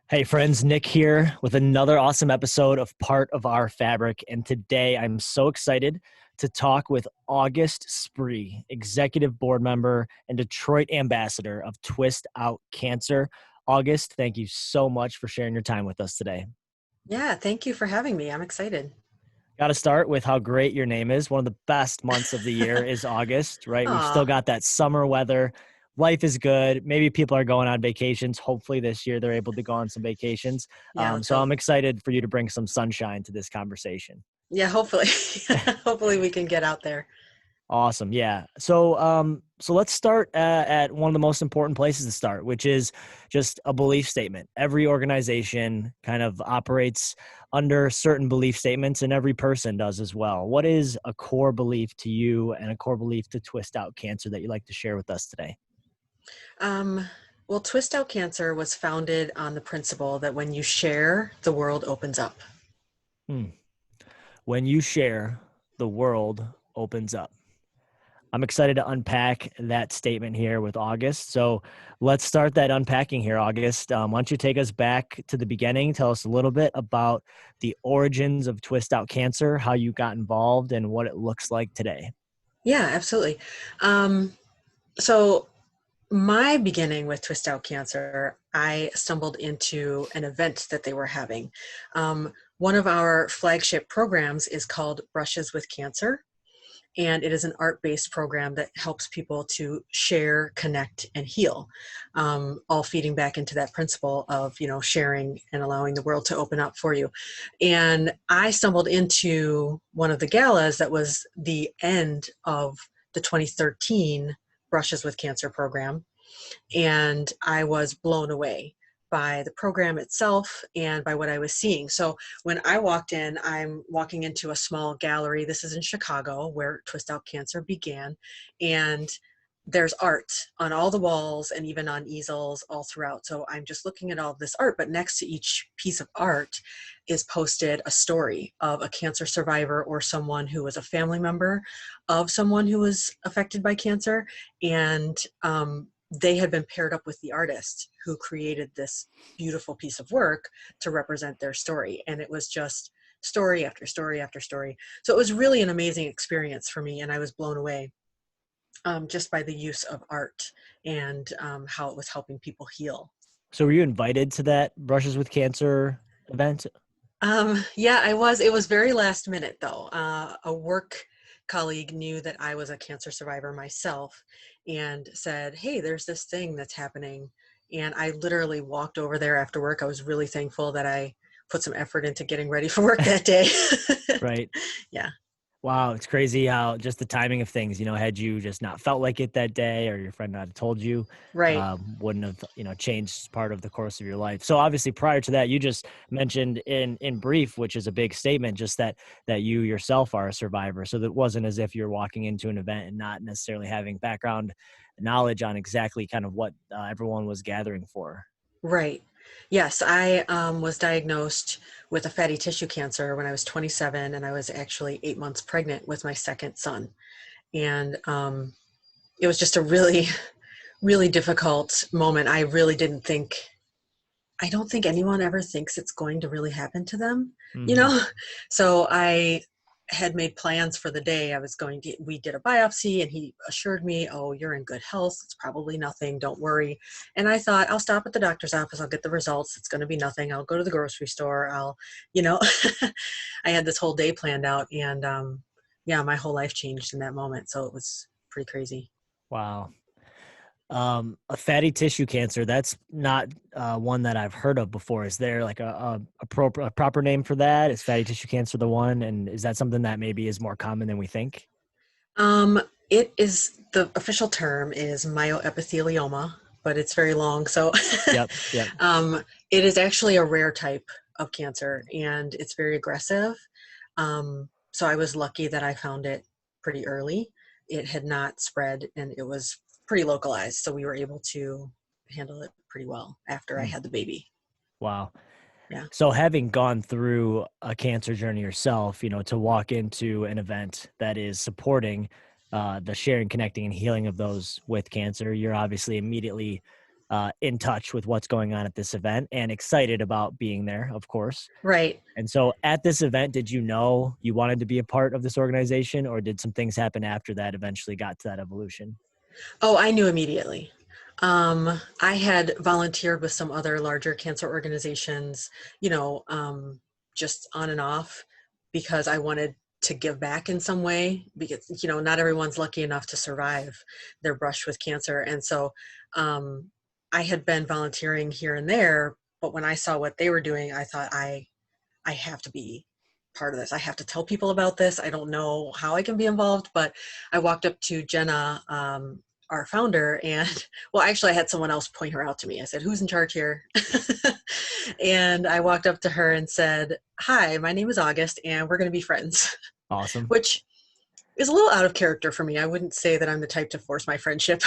Hey friends, Nick here with another awesome episode of Part of Our Fabric. And today I'm so excited to talk with August Spree, Executive Board Member and Detroit Ambassador of Twist Out Cancer. August, thank you so much for sharing your time with us today. Yeah, thank you for having me. I'm excited. Got to start with how great your name is. One of the best months of the year is August, right? We've still Aw, got that summer weather. Life is good. Maybe people are going on vacations. Hopefully this year they're able to go on some vacations. yeah, let's So hope. I'm excited for you to bring some sunshine to this conversation. Yeah, hopefully. Hopefully we can get out there. Awesome. Yeah. So let's start at one of the most important places to start, which is just a belief statement. Every organization kind of operates under certain belief statements, and every person does as well. What is a core belief to you and a core belief to Twist Out Cancer that you'd like to share with us today? Um, well, Twist Out Cancer was founded on the principle that when you share, the world opens up. Hmm. When you share, the world opens up. I'm excited to unpack that statement here with August. So let's start that unpacking here, August. Why don't you take us back to the beginning? Tell us a little bit about the origins of Twist Out Cancer, how you got involved, and what it looks like today. Yeah, absolutely. Um, so my beginning with Twist Out Cancer, I stumbled into an event that they were having. One of our flagship programs is called Brushes with Cancer. And it is an art-based program that helps people to share, connect, and heal, all feeding back into that principle of sharing and allowing the world to open up for you. And I stumbled into one of the galas that was the end of the 2013 Brushes with Cancer program, and I was blown away by the program itself and by what I was seeing. So when I walked in, I'm walking into a small gallery. This is in Chicago, where Twist Out Cancer began. And there's art on all the walls and even on easels all throughout. So I'm just looking at all this art, but next to each piece of art is posted a story of a cancer survivor or someone who was a family member of someone who was affected by cancer. And they had been paired up with the artist who created this beautiful piece of work to represent their story. And it was just story after story after story. So it was really an amazing experience for me. And I was blown away just by the use of art and how it was helping people heal. So were you invited to that Brushes with Cancer event? Yeah, I was. It was very last minute though. A work colleague knew that I was a cancer survivor myself and said, "Hey, there's this thing that's happening." And I literally walked over there after work. I was really thankful that I put some effort into getting ready for work that day. Right. Yeah, Wow, it's crazy how just the timing of things, had you just not felt like it that day or your friend not have told you, right. wouldn't have, changed part of the course of your life. So obviously prior to that, you just mentioned in brief, which is a big statement, just that you yourself are a survivor. So that wasn't as if you're walking into an event and not necessarily having background knowledge on exactly kind of what everyone was gathering for. Right. Yes, I was diagnosed with a fatty tissue cancer when I was 27, and I was actually 8 months pregnant with my second son. And it was just a really, really difficult moment. I don't think anyone ever thinks it's going to really happen to them, you Hmm. know? So I had made plans for the day. We did a biopsy and he assured me, "Oh, you're in good health. It's probably nothing. Don't worry." And I thought, I'll stop at the doctor's office. I'll get the results. It's going to be nothing. I'll go to the grocery store. You know, I had this whole day planned out and, yeah, my whole life changed in that moment. So it was pretty crazy. Wow. A fatty tissue cancer, that's not one that I've heard of before. Is there like a proper name for that? Is fatty tissue cancer the one? And is that something that maybe is more common than we think? Um, the official term is myoepithelioma, but it's very long. So Yep. Yep. it is actually a rare type of cancer and it's very aggressive. So I was lucky that I found it pretty early. It had not spread and it was pretty localized. So we were able to handle it pretty well after I Mm, had the baby. wow. Yeah. So having gone through a cancer journey yourself, to walk into an event that is supporting the sharing, connecting, and healing of those with cancer, you're obviously immediately in touch with what's going on at this event and excited about being there, of course. Right. And so at this event, did you know you wanted to be a part of this organization, or did some things happen after that eventually got to that evolution? Oh, I knew immediately. I had volunteered with some other larger cancer organizations, you know, just on and off because I wanted to give back in some way because, you know, not everyone's lucky enough to survive their brush with cancer. And so um, I had been volunteering here and there, but when I saw what they were doing, I thought I have to be part of this. I have to tell people about this. I don't know how I can be involved, but I walked up to Jenna, our founder, and well, actually, I had someone else point her out to me. I said, "Who's in charge here?" And I walked up to her and said, "Hi, my name is August, and we're going to be friends," Awesome. which is a little out of character for me. I wouldn't say that I'm the type to force my friendship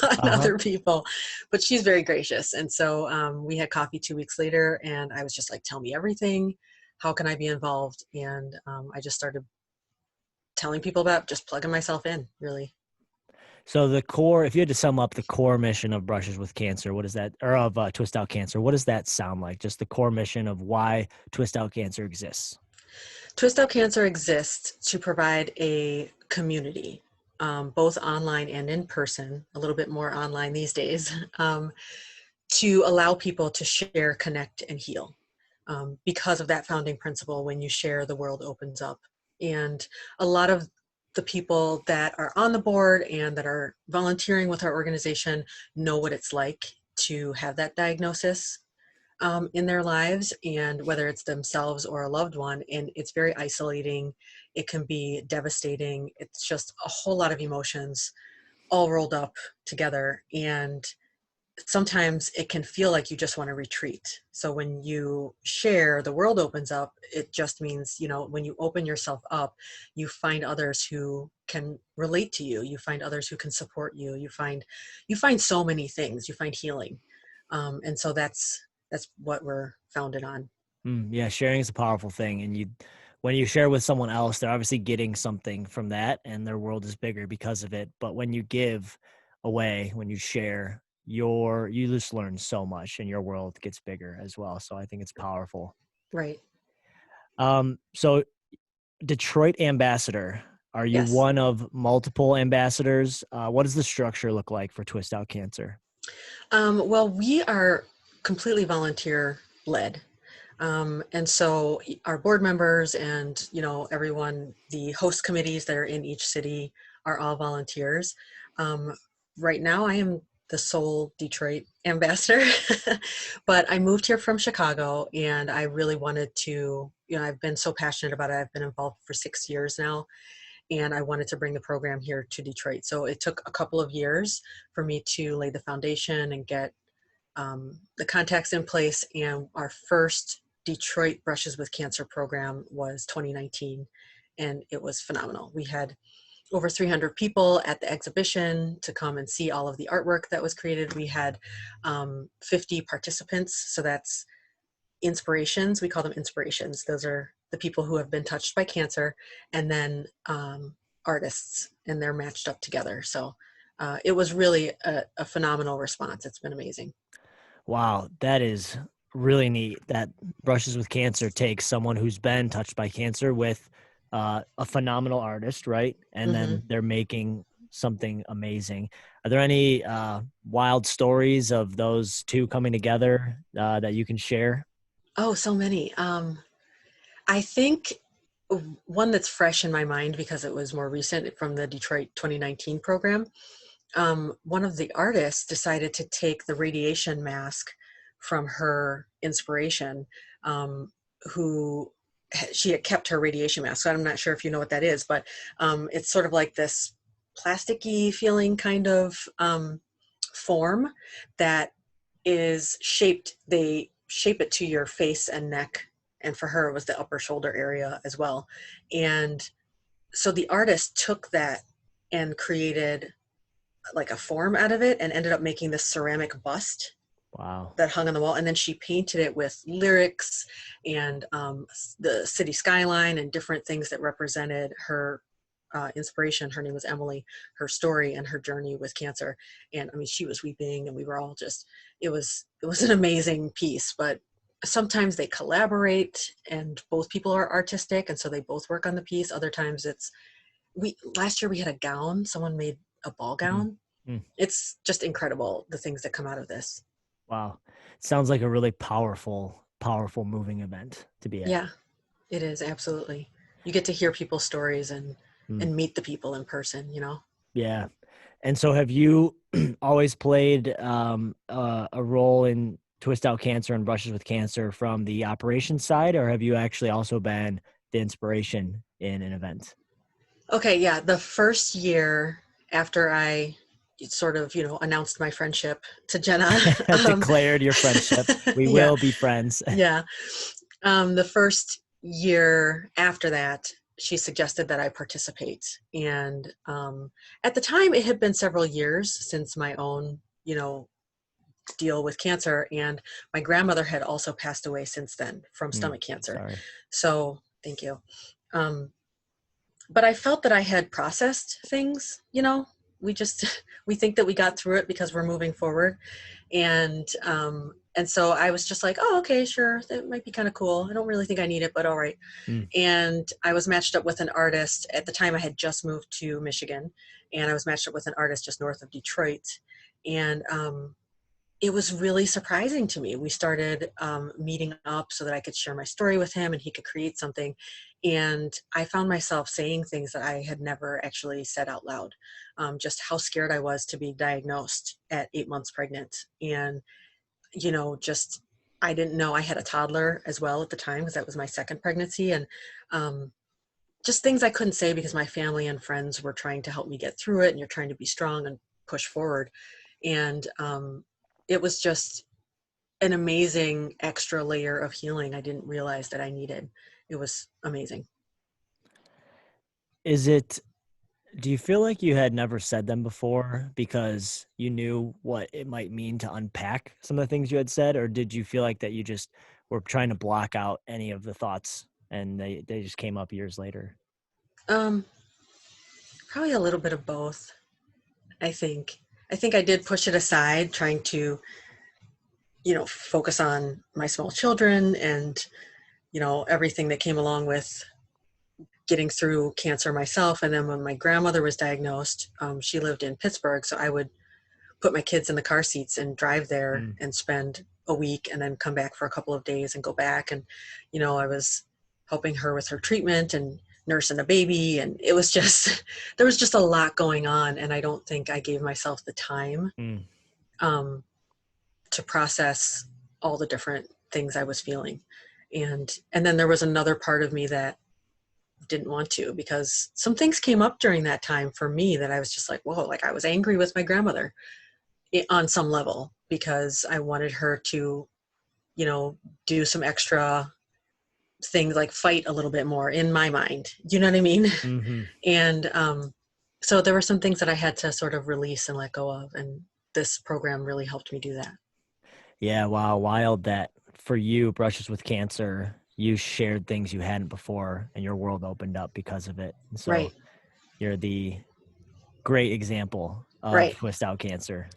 on Uh-huh. other people, but she's very gracious. And so we had coffee 2 weeks later, and I was just like, "Tell me everything. How can I be involved?" And I just started telling people about just plugging myself in, really. So the core, if you had to sum up the core mission of Brushes with Cancer, what is that, or of Twist Out Cancer, what does that sound like? Just the core mission of why Twist Out Cancer exists. Twist Out Cancer exists to provide a community, both online and in person, a little bit more online these days, to allow people to share, connect, and heal. Because of that founding principle, when you share, the world opens up. And a lot of the people that are on the board and that are volunteering with our organization know what it's like to have that diagnosis in their lives, and whether it's themselves or a loved one. And it's very isolating. It can be devastating. It's just a whole lot of emotions all rolled up together. And sometimes it can feel like you just want to retreat. So when you share, the world opens up. It just means, you know, when you open yourself up, you find others who can relate to you. You find others who can support you. You find so many things. You find healing, and so that's what we're founded on. Yeah, sharing is a powerful thing, and when you share with someone else, they're obviously getting something from that, and their world is bigger because of it. But when you give away, when you share, you just learn so much, and your world gets bigger as well. So I think it's powerful. Right. So Detroit ambassador, are you Yes. one of multiple ambassadors? What does the structure look like for Twist Out Cancer? Well, we are completely volunteer led. And so our board members and, you know, everyone, the host committees that are in each city are all volunteers. Um, right now I am the sole Detroit ambassador, but I moved here from Chicago and I really wanted to, you know, I've been so passionate about it. I've been involved for 6 years now, and I wanted to bring the program here to Detroit. So it took a couple of years for me to lay the foundation and get the contacts in place. And our first Detroit Brushes with Cancer program was 2019, and it was phenomenal. We had over 300 people at the exhibition to come and see all of the artwork that was created. We had 50 participants, so that's inspirations. We call them inspirations. Those are the people who have been touched by cancer, and then artists, and they're matched up together. So it was really a phenomenal response. It's been amazing. Wow, that is really neat. That Brushes with Cancer takes someone who's been touched by cancer with a phenomenal artist, right? And Hmm. then they're making something amazing. Are there any wild stories of those two coming together that you can share? Oh, so many. I think one that's fresh in my mind because it was more recent from the Detroit 2019 program. One of the artists decided to take the radiation mask from her inspiration, who she had kept her radiation mask. So I'm not sure if you know what that is, but it's sort of like this plasticky feeling kind of form that is shaped. They shape it to your face and neck. And for her, it was the upper shoulder area as well. And so the artist took that and created like a form out of it and ended up making this ceramic bust Wow. that hung on the wall. And then she painted it with lyrics and the city skyline and different things that represented her inspiration. Her name was Emily, her story and her journey with cancer. And I mean, she was weeping and we were all just, it was an amazing piece, but sometimes they collaborate and both people are artistic. And so they both work on the piece. Other times last year we had a gown, someone made a ball gown. Mm. It's just incredible, the things that come out of this. Wow. Sounds like a really powerful, moving event to be at. Yeah, it is. Absolutely. You get to hear people's stories and meet the people in person, you know? Yeah. And so have you always played a role in Twist Out Cancer and Brushes with Cancer from the operations side, or have you actually also been the inspiration in an event? Okay, yeah. The first year after I sort of, announced my friendship to Jenna, Declared your friendship. We yeah, will be friends. yeah. The first year after that, she suggested that I participate. And at the time, it had been several years since my own, deal with cancer. And my grandmother had also passed away since then from stomach cancer. Sorry. So thank you. But I felt that I had processed things, we just, we think that we got through it because we're moving forward. And so I was just like, oh, okay, sure. That might be kind of cool. I don't really think I need it, but all right. And I was matched up with an artist. At the time I had just moved to Michigan, and I was matched up with an artist just north of Detroit. And it was really surprising to me. We started meeting up so that I could share my story with him and he could create something. And I found myself saying things that I had never actually said out loud, just how scared I was to be diagnosed at 8 months pregnant. And, just, I didn't know I had a toddler as well at the time because that was my second pregnancy. And just things I couldn't say because my family and friends were trying to help me get through it, and you're trying to be strong and push forward. And it was just an amazing extra layer of healing I didn't realize that I needed. It was amazing. Do you feel like you had never said them before because you knew what it might mean to unpack some of the things you had said? Or did you feel like that you just were trying to block out any of the thoughts and they just came up years later? Probably a little bit of both. I think I did push it aside, trying to, focus on my small children and, everything that came along with getting through cancer myself. And then when my grandmother was diagnosed, she lived in Pittsburgh. So I would put my kids in the car seats and drive there and spend a week and then come back for a couple of days and go back. And, I was helping her with her treatment and nursing a baby. And it was just, there was just a lot going on. And I don't think I gave myself the time to process all the different things I was feeling. And then there was another part of me that didn't want to, because some things came up during that time for me that I was just like, whoa, like I was angry with my grandmother on some level because I wanted her to, do some extra things like fight a little bit more in my mind. You know what I mean? Mm-hmm. And so there were some things that I had to sort of release and let go of. And this program really helped me do that. Yeah. Wow. Wild that for you, Brushes with Cancer, you shared things you hadn't before and your world opened up because of it. And so Right. you're the great example of Right. Twist Out Cancer.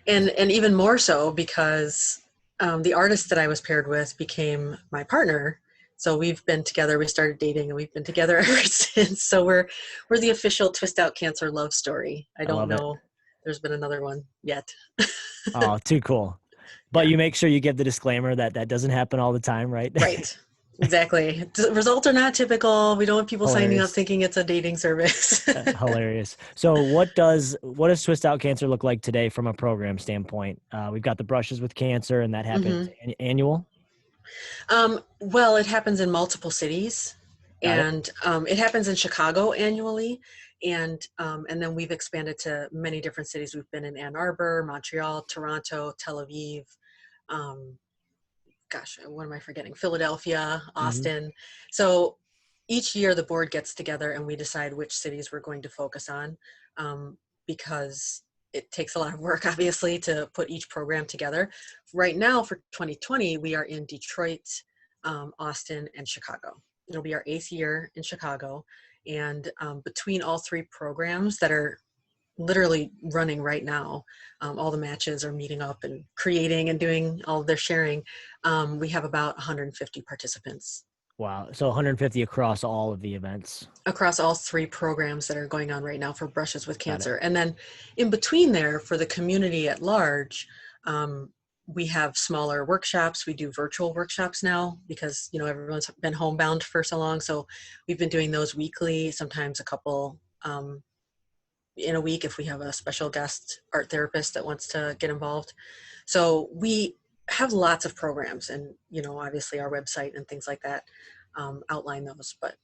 And even more so because the artist that I was paired with became my partner. So we've been together. We started dating and we've been together ever since. So we're the official Twist Out Cancer love story. I don't know. There's been another one yet. Oh, too cool. But Yeah. you make sure you give the disclaimer that that doesn't happen all the time, right? Right. Exactly. Results are not typical. We don't want people signing up thinking it's a dating service. Hilarious. So what does Twist Out Cancer look like today from a program standpoint? We've got the Brushes with Cancer, and that happens annual. Well, it happens in multiple cities, and it happens in Chicago annually, and then we've expanded to many different cities. We've been in Ann Arbor, Montreal, Toronto, Tel Aviv. What am I forgetting? Philadelphia, Austin. So each year the board gets together and we decide which cities we're going to focus on, because it takes a lot of work, obviously, to put each program together. Right now for 2020, we are in Detroit, Austin, and Chicago. It'll be our 8th year in Chicago. And between all three programs that are literally running right now, all the matches are meeting up and creating and doing all of their sharing. We have about 150 participants. Wow. So 150 across all of the events. Across all three programs that are going on right now for Brushes with Got it. Cancer. And then in between there, for the community at large, we have smaller workshops. We do virtual workshops now because, you know, everyone's been homebound for so long. So we've been doing those weekly, sometimes a couple in a week if we have a special guest art therapist that wants to get involved. So we have lots of programs, and, you know, obviously our website and things like that outline those. But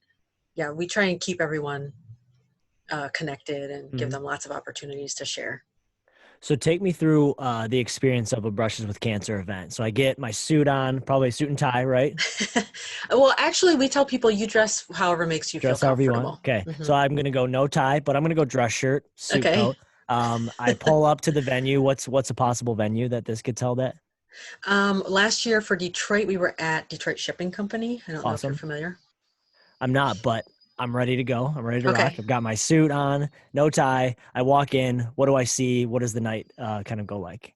yeah, we try and keep everyone connected and give Mhm. them lots of opportunities to share. So take me through the experience of a Brushes with Cancer event. So I get my suit on, probably a suit and tie, right? Well, actually, we tell people you dress however makes you feel Dress however you want. comfortable. Okay. Hmm. So I'm gonna go no tie, but I'm gonna go dress shirt, suit Okay. coat. I pull up to the venue. What's a possible venue that this gets held at? Last year for Detroit, we were at Detroit Shipping Company. I don't know if you're Awesome. familiar. I'm not, but I'm ready to go. I'm ready to rock. Okay. I've got my suit on, no tie. I walk in. What do I see? What does the night kind of go like?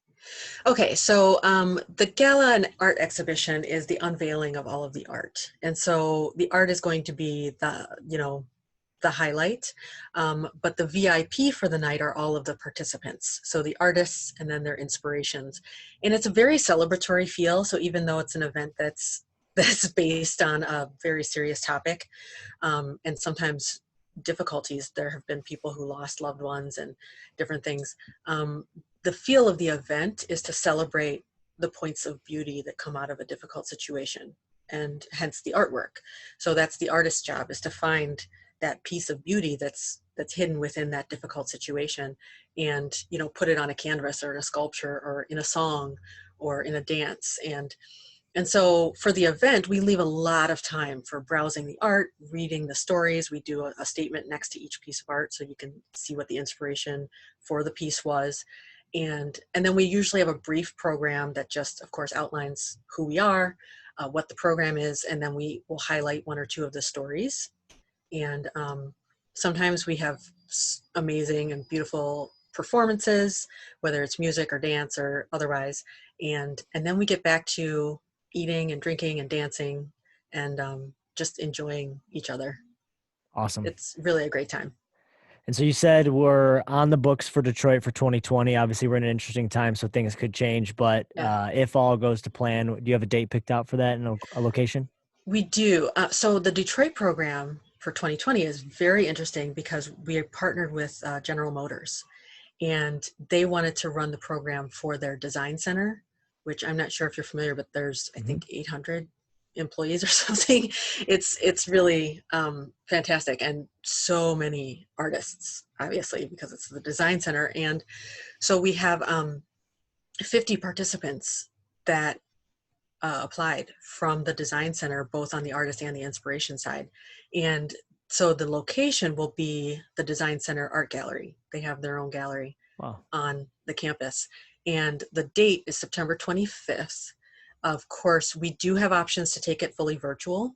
Okay, so the gala and art exhibition is the unveiling of all of the art. And so the art is going to be the, you know, the highlight, but the VIP for the night are all of the participants. So the artists and then their inspirations. And it's a very celebratory feel. So even though it's an event that's based on a very serious topic, and sometimes difficulties, there have been people who lost loved ones and different things. The feel of the event is to celebrate the points of beauty that come out of a difficult situation, and hence the artwork. So that's the artist's job, is to find that piece of beauty that's hidden within that difficult situation, and, you know, put it on a canvas or in a sculpture or in a song or in a dance. And so for the event, we leave a lot of time for browsing the art, reading the stories. We do a statement next to each piece of art so you can see what the inspiration for the piece was. And then we usually have a brief program that just, of course, outlines who we are, what the program is, and then we will highlight one or two of the stories. And sometimes we have amazing and beautiful performances, whether it's music or dance or otherwise. And then we get back to eating and drinking and dancing and just enjoying each other. Awesome. It's really a great time. And so you said we're on the books for Detroit for 2020. Obviously, we're in an interesting time, so things could change. But Yeah, if all goes to plan, do you have a date picked out for that and a location? we do. So the Detroit program for 2020 is very interesting because we are partnered with General Motors, and they wanted to run the program for their design center, which I'm not sure if you're familiar, but there's, I Hmm. think, 800 employees or something. It's really fantastic, and so many artists, obviously, because it's the design center. And so we have 50 participants that applied from the design center, both on the artist and the inspiration side. And so the location will be the design center art gallery. They have their own gallery Wow. on the campus. And the date is September 25th. Of course, we do have options to take it fully virtual,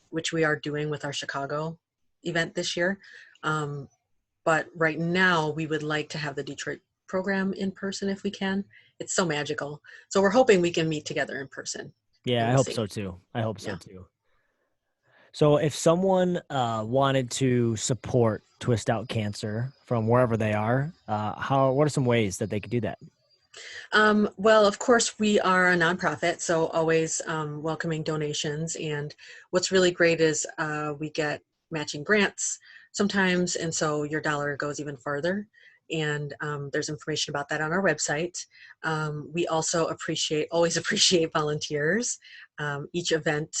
which we are doing with our Chicago event this year. Um, but right now, we would like to have the Detroit program in person if we can. It's so magical. So we're hoping we can meet together in person, Yeah, and I we'll hope see. so too. I hope so Yeah. too. So if someone wanted to support Twist Out Cancer from wherever they are, what are some ways that they could do that? Well, of course, we are a nonprofit, so always welcoming donations. And what's really great is we get matching grants sometimes, and so your dollar goes even farther. And there's information about that on our website. We also always appreciate volunteers. Each event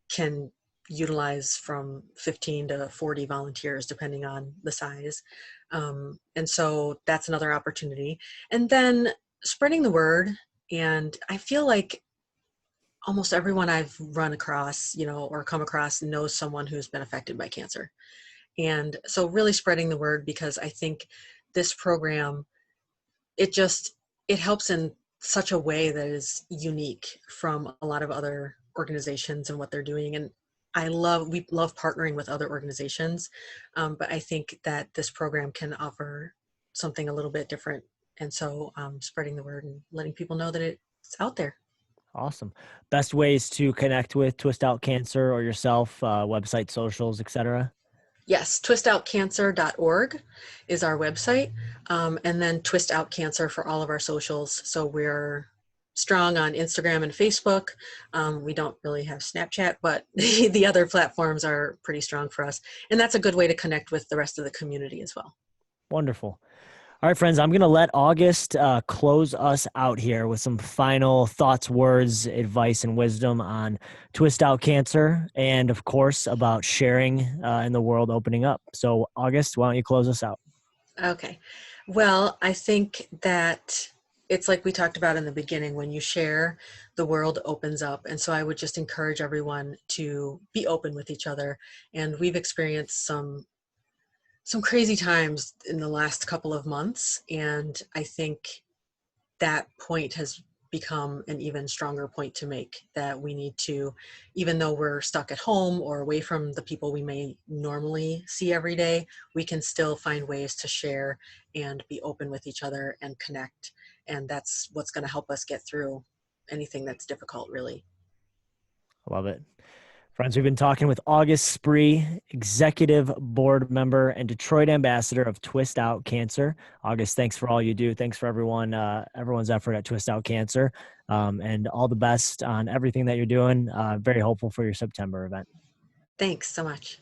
can utilize from 15 to 40 volunteers, depending on the size. And so that's another opportunity. And then spreading the word. And I feel like almost everyone I've run across, you know, or come across knows someone who's been affected by cancer. And so really spreading the word, because I think this program, it just, it helps in such a way that is unique from a lot of other organizations and what they're doing. And we love partnering with other organizations, but I think that this program can offer something a little bit different. And so spreading the word and letting people know that it's out there. Awesome. Best ways to connect with Twist Out Cancer or yourself, website, socials, etc. Yes, twistoutcancer.org is our website, and then Twist Out Cancer for all of our socials. So we're strong on Instagram and Facebook. We don't really have Snapchat, but the other platforms are pretty strong for us. And that's a good way to connect with the rest of the community as well. Wonderful. All right, friends, I'm going to let August close us out here with some final thoughts, words, advice, and wisdom on Twist Out Cancer and, of course, about sharing in the world opening up. So, August, why don't you close us out? Okay. Well, I think that it's like we talked about in the beginning, when you share, the world opens up. And so I would just encourage everyone to be open with each other. And we've experienced some crazy times in the last couple of months. And I think that point has become an even stronger point to make, that we need to, even though we're stuck at home or away from the people we may normally see every day, we can still find ways to share and be open with each other and connect. And that's what's going to help us get through anything that's difficult, really. Love it. Friends, we've been talking with August Spree, executive board member and Detroit ambassador of Twist Out Cancer. August, thanks for all you do. Thanks for everyone's effort at Twist Out Cancer, and all the best on everything that you're doing. Very hopeful for your September event. Thanks so much.